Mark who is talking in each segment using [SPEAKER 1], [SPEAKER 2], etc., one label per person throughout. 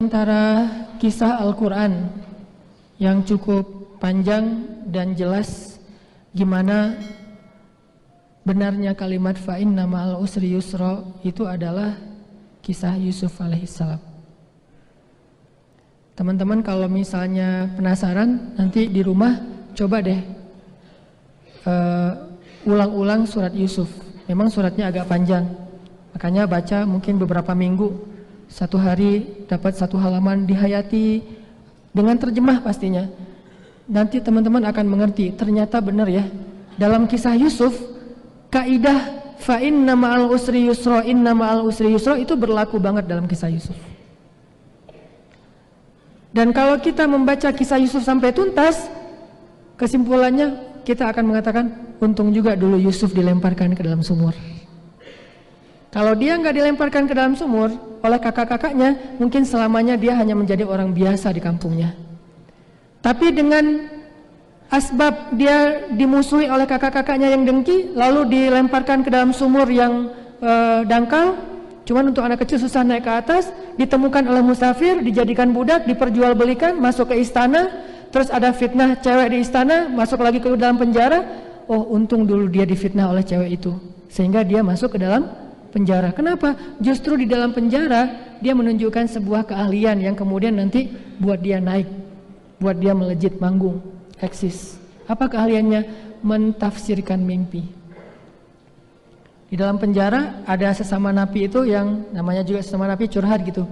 [SPEAKER 1] Antara kisah Al-Quran yang cukup panjang dan jelas gimana benarnya kalimat fa'inna ma'al usri yusra itu adalah kisah Yusuf alaihissalam. Teman-teman kalau misalnya penasaran, nanti di rumah coba deh ulang-ulang surat Yusuf. Memang suratnya agak panjang, makanya baca mungkin beberapa minggu. Satu hari dapat satu halaman, dihayati dengan terjemah pastinya. Nanti teman-teman akan mengerti, ternyata benar ya. Dalam kisah Yusuf, kaidah fa inna ma'al usri yusra, inna ma'al usri yusra itu berlaku banget dalam kisah Yusuf. Dan kalau kita membaca kisah Yusuf sampai tuntas, kesimpulannya kita akan mengatakan, untung juga dulu Yusuf dilemparkan ke dalam sumur. Kalau dia nggak dilemparkan ke dalam sumur oleh kakak-kakaknya, mungkin selamanya dia hanya menjadi orang biasa di kampungnya. Tapi dengan asbab dia dimusuhi oleh kakak-kakaknya yang dengki, lalu dilemparkan ke dalam sumur yang dangkal, cuman untuk anak kecil susah naik ke atas, ditemukan oleh musafir, dijadikan budak, diperjualbelikan, masuk ke istana, terus ada fitnah cewek di istana, masuk lagi ke dalam penjara. Oh, untung dulu dia difitnah oleh cewek itu, sehingga dia masuk ke dalam penjara. Kenapa? Justru di dalam penjara dia menunjukkan sebuah keahlian yang kemudian nanti buat dia naik, buat dia melejit manggung, eksis. Apa keahliannya? Mentafsirkan mimpi. Di dalam penjara ada sesama napi itu yang namanya juga sesama napi curhat gitu.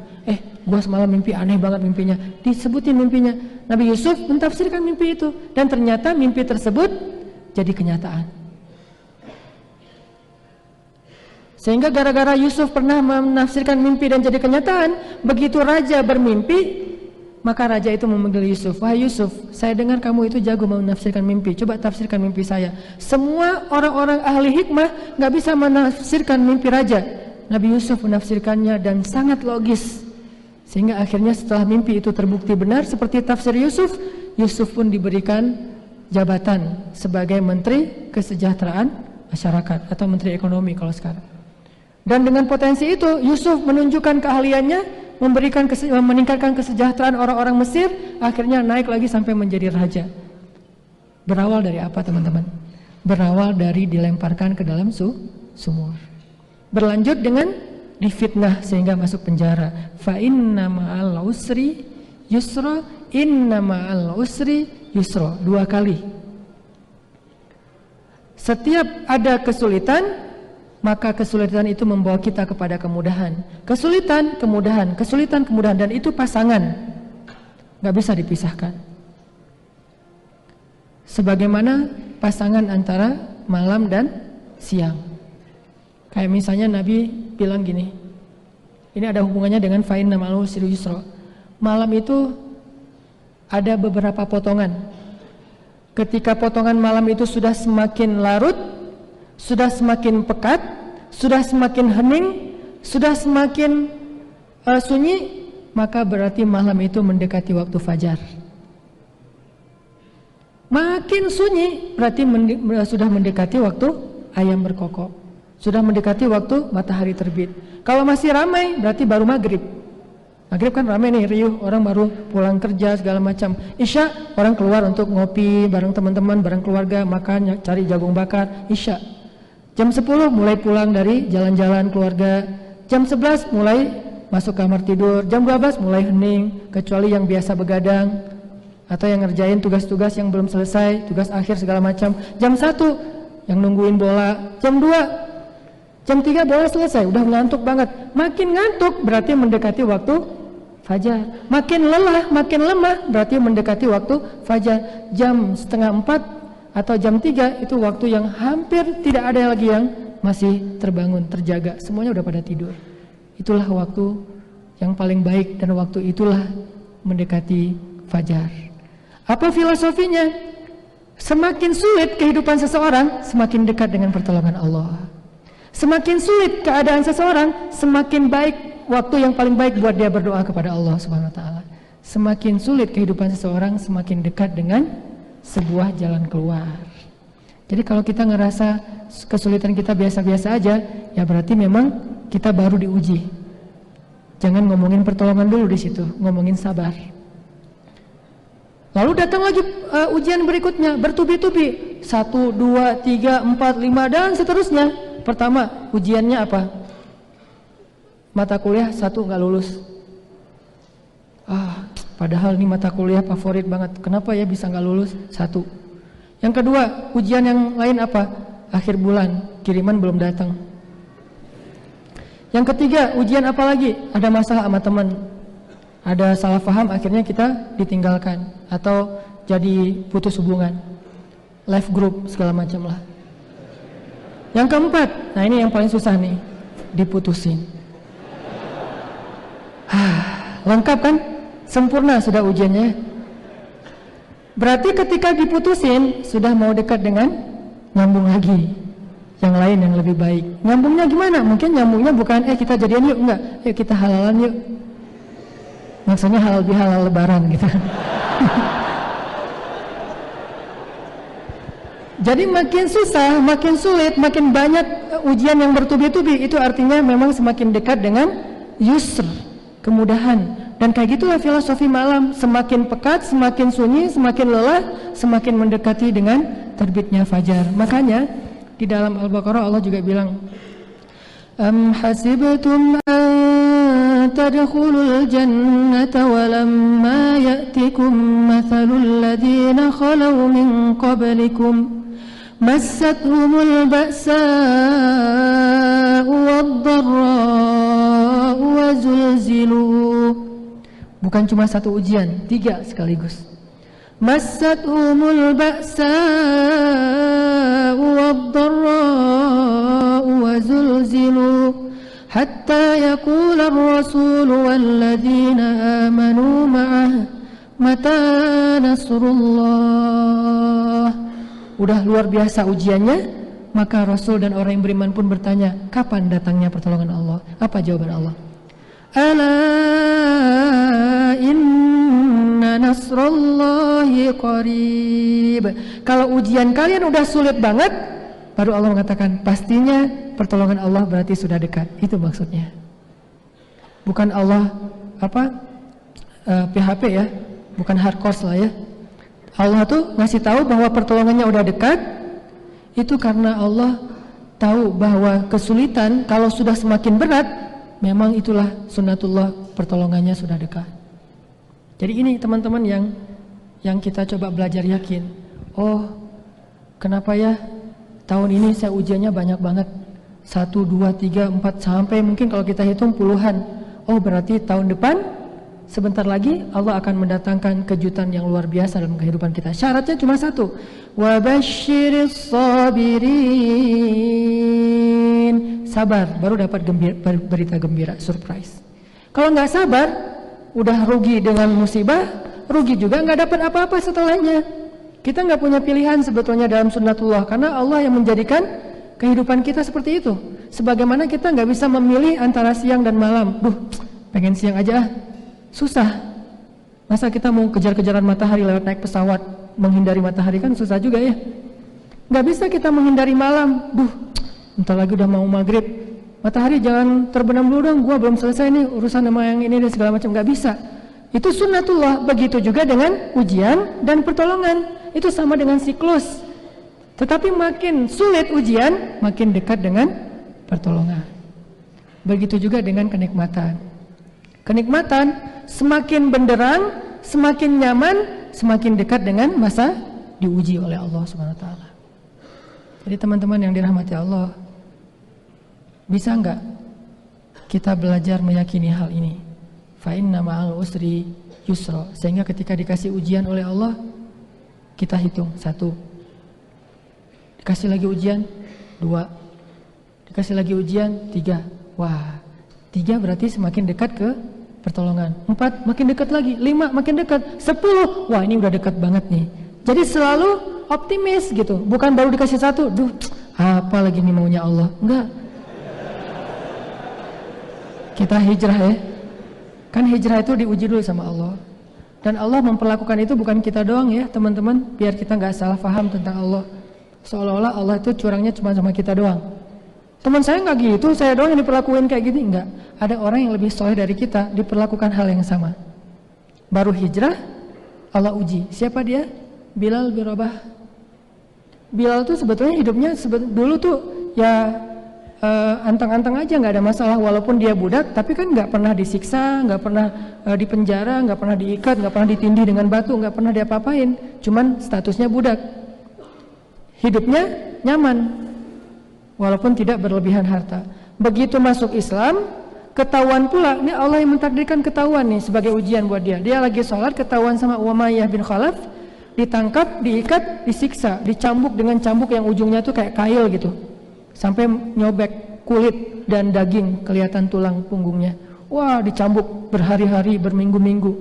[SPEAKER 1] Gua semalam mimpi aneh banget mimpinya. Disebutin mimpinya. Nabi Yusuf mentafsirkan mimpi itu dan ternyata mimpi tersebut jadi kenyataan. Sehingga gara-gara Yusuf pernah menafsirkan mimpi dan jadi kenyataan, begitu raja bermimpi, maka raja itu memanggil Yusuf. Wahai Yusuf, saya dengar kamu itu jago menafsirkan mimpi, coba tafsirkan mimpi saya. Semua orang-orang ahli hikmah gak bisa menafsirkan mimpi raja. Nabi Yusuf menafsirkannya dan sangat logis. Sehingga akhirnya setelah mimpi itu terbukti benar seperti tafsir Yusuf, Yusuf pun diberikan jabatan sebagai Menteri Kesejahteraan Masyarakat atau Menteri Ekonomi kalau sekarang. Dan dengan potensi itu Yusuf menunjukkan keahliannya, meningkatkan kesejahteraan orang-orang Mesir, akhirnya naik lagi sampai menjadi raja. Berawal dari apa teman-teman? Berawal dari dilemparkan ke dalam sumur. Berlanjut dengan difitnah sehingga masuk penjara. Fa inna ma'al usri yusra, inna ma'al usri yusra. 2 kali. Setiap ada kesulitan, maka kesulitan itu membawa kita kepada kemudahan. Kesulitan, kemudahan, kesulitan, kemudahan. Dan itu pasangan, gak bisa dipisahkan. Sebagaimana pasangan antara malam dan siang. Kayak misalnya Nabi bilang gini, ini ada hubungannya dengan fa'inna ma'al usri yusra. Malam itu ada beberapa potongan. Ketika potongan malam itu sudah semakin larut, sudah semakin pekat, sudah semakin hening, sudah semakin sunyi, maka berarti malam itu mendekati waktu fajar. Makin sunyi berarti sudah mendekati waktu ayam berkokok, sudah mendekati waktu matahari terbit. Kalau masih ramai berarti baru maghrib. Maghrib kan ramai nih, riuh, orang baru pulang kerja segala macam. Isya orang keluar untuk ngopi bareng teman-teman, bareng keluarga, makan, cari jagung bakar. Isya jam 10 mulai pulang dari jalan-jalan keluarga, jam 11 mulai masuk kamar tidur, jam 12 mulai hening, kecuali yang biasa begadang atau yang ngerjain tugas-tugas yang belum selesai, tugas akhir segala macam. Jam 1 yang nungguin bola, jam 2, jam 3 bola selesai, udah ngantuk banget. Makin ngantuk berarti mendekati waktu fajar. Makin lelah, makin lemah berarti mendekati waktu fajar. Jam 3:30 atau jam 3 itu waktu yang hampir tidak ada lagi yang masih terbangun, terjaga. Semuanya udah pada tidur. Itulah waktu yang paling baik dan waktu itulah mendekati fajar. Apa filosofinya? Semakin sulit kehidupan seseorang, semakin dekat dengan pertolongan Allah. Semakin sulit keadaan seseorang, semakin baik waktu yang paling baik buat dia berdoa kepada Allah Subhanahu wa taala. Semakin sulit kehidupan seseorang, semakin dekat dengan sebuah jalan keluar. Jadi kalau kita ngerasa kesulitan kita biasa-biasa aja, ya berarti memang kita baru diuji. Jangan ngomongin pertolongan dulu di situ, ngomongin sabar. Lalu datang lagi ujian berikutnya, bertubi-tubi, 1, 2, 3, 4, 5 dan seterusnya. Pertama, ujiannya apa? Mata kuliah 1 nggak lulus. Padahal ini mata kuliah favorit banget. Kenapa ya bisa nggak lulus? 1. Yang kedua, ujian yang lain apa? Akhir bulan, kiriman belum datang. Yang ketiga, ujian apa lagi? Ada masalah sama teman, ada salah paham, akhirnya kita ditinggalkan atau jadi putus hubungan, live group segala macam lah. Yang keempat, nah ini yang paling susah nih, diputusin. Lengkap kan? Sempurna sudah ujiannya. Berarti ketika diputusin sudah mau dekat dengan nyambung lagi yang lain yang lebih baik. Nyambungnya gimana? Mungkin nyambungnya bukan kita jadian yuk, enggak, yuk kita halalan yuk. Maksudnya halal bihalal lebaran gitu. Jadi makin susah, makin sulit, makin banyak ujian yang bertubi-tubi, itu artinya memang semakin dekat dengan yusr, kemudahan. Dan kayak gitulah filosofi malam, semakin pekat, semakin sunyi, semakin lelah, semakin mendekati dengan terbitnya fajar. Makanya di dalam Al-Baqarah Allah juga bilang, Am hasibtum an tadkhulul jannata walamma ya'tikum mathalul ladzina khalau min qablikum massathumul ba'sa'u wad-dharra'u wa zulzilu. Bukan cuma 1 ujian, 3 sekaligus. Massathumul ba'sa'u wad-dharra'u wa zulzilu hatta yaqula ar-rasulu walladzina amanu ma'ah mata nasrullah. Udah luar biasa ujiannya, maka Rasul dan orang yang beriman pun bertanya, kapan datangnya pertolongan Allah? Apa jawaban Allah? Ala inna nasrullahi qarib. Kalau ujian kalian udah sulit banget, baru Allah mengatakan pastinya pertolongan Allah berarti sudah dekat. Itu maksudnya. Bukan Allah PHP ya, bukan hardcore lah ya. Allah tuh ngasih tahu bahwa pertolongannya udah dekat. Itu karena Allah tahu bahwa kesulitan kalau sudah semakin berat, memang itulah sunnatullah, pertolongannya sudah dekat. Jadi ini teman-teman yang kita coba belajar yakin. Oh, kenapa ya tahun ini saya ujiannya banyak banget. 1, 2, 3, 4 sampai mungkin kalau kita hitung puluhan. Oh, berarti tahun depan sebentar lagi Allah akan mendatangkan kejutan yang luar biasa dalam kehidupan kita. Syaratnya cuma 1. Wa basyiris sabirin. Sabar, baru dapat berita gembira, surprise. Kalau nggak sabar, udah rugi dengan musibah, rugi juga nggak dapat apa-apa setelahnya. Kita nggak punya pilihan sebetulnya dalam sunnatullah, karena Allah yang menjadikan kehidupan kita seperti itu. Sebagaimana kita nggak bisa memilih antara siang dan malam. Pengen siang aja, susah. Masa kita mau kejar-kejaran matahari lewat naik pesawat, menghindari matahari kan susah juga ya. Nggak bisa kita menghindari malam. Bentar lagi udah mau maghrib, matahari jangan terbenam dulu dong, gua belum selesai nih urusan sama yang ini dan segala macam. Nggak bisa. Itu sunnatullah. Begitu juga dengan ujian dan pertolongan. Itu sama dengan siklus. Tetapi makin sulit ujian, makin dekat dengan pertolongan. Begitu juga dengan kenikmatan. Kenikmatan semakin benderang, semakin nyaman, semakin dekat dengan masa diuji oleh Allah Subhanahu wa taala. Jadi teman-teman yang dirahmati Allah, bisa enggak kita belajar meyakini hal ini? Fa inna ma'al usri yusra. Sehingga ketika dikasih ujian oleh Allah, kita hitung 1. Dikasih lagi ujian 2. Dikasih lagi ujian 3. Wah, 3 berarti semakin dekat ke pertolongan. 4 makin dekat lagi. 5 makin dekat. 10, wah ini udah dekat banget nih. Jadi selalu optimis gitu. Bukan baru dikasih 1, apa lagi nih maunya Allah. Enggak. Kita hijrah ya. Kan hijrah itu diuji dulu sama Allah. Dan Allah memperlakukan itu bukan kita doang ya teman-teman. Biar kita gak salah paham tentang Allah. Seolah-olah Allah itu curangnya cuma sama kita doang. Teman saya nggak gitu, saya doang yang diperlakuin kayak gini. Enggak, ada orang yang lebih soleh dari kita diperlakukan hal yang sama. Baru hijrah, Allah uji. Siapa dia? Bilal bin Rabah. Bilal tuh sebetulnya hidupnya dulu tuh ya anteng-anteng aja, nggak ada masalah. Walaupun dia budak, tapi kan nggak pernah disiksa, nggak pernah dipenjara, nggak pernah diikat, nggak pernah ditindih dengan batu, nggak pernah diapa-apain. Cuman statusnya budak. Hidupnya nyaman, walaupun tidak berlebihan harta. Begitu masuk Islam, ketahuan pula, ini Allah yang mentakdirkan ketahuan nih sebagai ujian buat dia. Dia lagi sholat, ketahuan sama Umayyah bin Khalaf, ditangkap, diikat, disiksa, dicambuk dengan cambuk yang ujungnya tuh kayak kail gitu, sampai nyobek kulit dan daging, kelihatan tulang punggungnya. Wah, dicambuk berhari-hari, berminggu-minggu.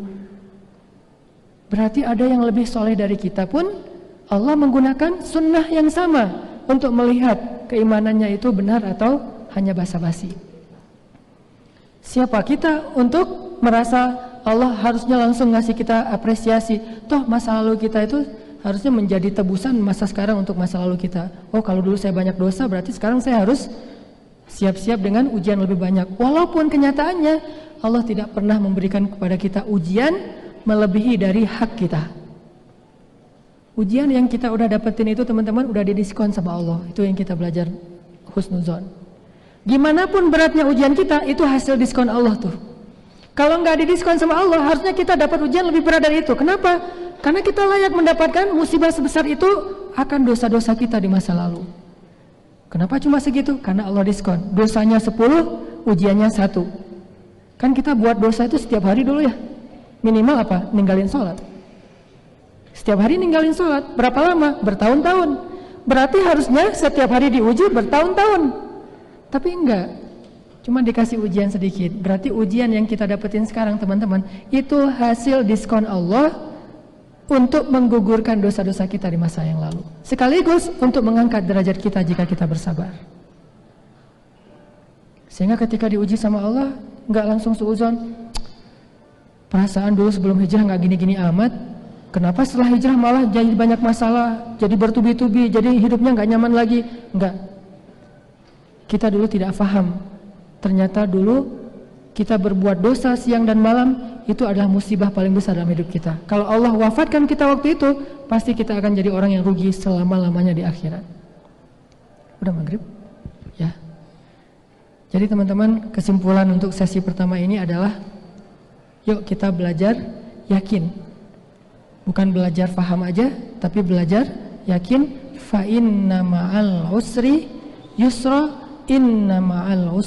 [SPEAKER 1] Berarti ada yang lebih soleh dari kita pun, Allah menggunakan sunnah yang sama untuk melihat keimanannya itu benar atau hanya basa-basi. Siapa kita untuk merasa Allah harusnya langsung ngasih kita apresiasi? Toh masa lalu kita itu harusnya menjadi tebusan masa sekarang untuk masa lalu kita. Oh, kalau dulu saya banyak dosa, berarti sekarang saya harus siap-siap dengan ujian lebih banyak. Walaupun kenyataannya Allah tidak pernah memberikan kepada kita ujian melebihi dari hak kita. Ujian yang kita udah dapetin itu teman-teman udah didiskon sama Allah. Itu yang kita belajar husnuzon. Gimana pun beratnya ujian kita, itu hasil diskon Allah tuh. Kalau nggak didiskon sama Allah, harusnya kita dapat ujian lebih berat dari itu. Kenapa? Karena kita layak mendapatkan musibah sebesar itu akan dosa-dosa kita di masa lalu. Kenapa cuma segitu? Karena Allah diskon. Dosanya 10, ujiannya 1. Kan kita buat dosa itu setiap hari dulu ya. Minimal apa? Ninggalin sholat. Setiap hari ninggalin sholat. Berapa lama? Bertahun-tahun. Berarti harusnya setiap hari diuji bertahun-tahun. Tapi enggak. Cuma dikasih ujian sedikit. Berarti ujian yang kita dapetin sekarang teman-teman, itu hasil diskon Allah untuk menggugurkan dosa-dosa kita di masa yang lalu. Sekaligus untuk mengangkat derajat kita jika kita bersabar. Sehingga ketika diuji sama Allah, enggak langsung suuzon. Perasaan dulu sebelum hijrah enggak gini-gini amat. Kenapa setelah hijrah malah jadi banyak masalah, jadi bertubi-tubi, jadi hidupnya nggak nyaman lagi? Enggak. Kita dulu tidak paham. Ternyata dulu kita berbuat dosa siang dan malam, itu adalah musibah paling besar dalam hidup kita. Kalau Allah wafatkan kita waktu itu, pasti kita akan jadi orang yang rugi selama-lamanya di akhirat. Udah maghrib? Ya. Jadi teman-teman, kesimpulan untuk sesi pertama ini adalah, yuk kita belajar yakin. Bukan belajar paham aja, tapi belajar yakin. Fa inna ma'al usri yusra, inna ma'al usri